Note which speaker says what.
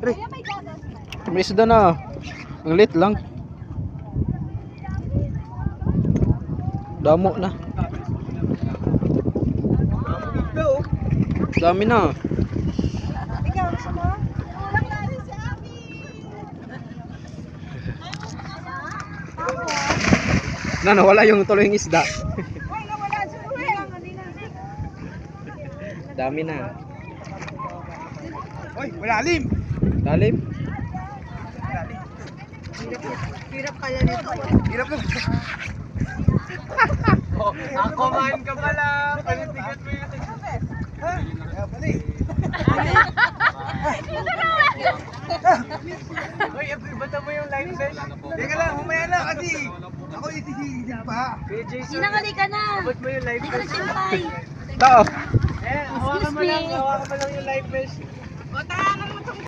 Speaker 1: May isda na. Ang lit lang. Damo na. Dami na. Nawala yung tuloy ng isda. Dami na.
Speaker 2: Oy, malalim.
Speaker 1: Lalim?
Speaker 3: Hirap kaya nito.
Speaker 2: Hirap lang.
Speaker 4: Ako man ka pala. Panitigat mo yun.
Speaker 2: Ha? Kaya pala eh.
Speaker 4: Uy, bata mo yung live set.
Speaker 2: Teka lang, humaya lang kasi ako itisisip pa.
Speaker 4: Kuya Jason,
Speaker 3: Sinangali ka na.
Speaker 4: abot mo yung live
Speaker 3: Hindi ka na
Speaker 4: set.
Speaker 3: simpay.
Speaker 1: Tao.
Speaker 4: Hawakan mo lang yung live set.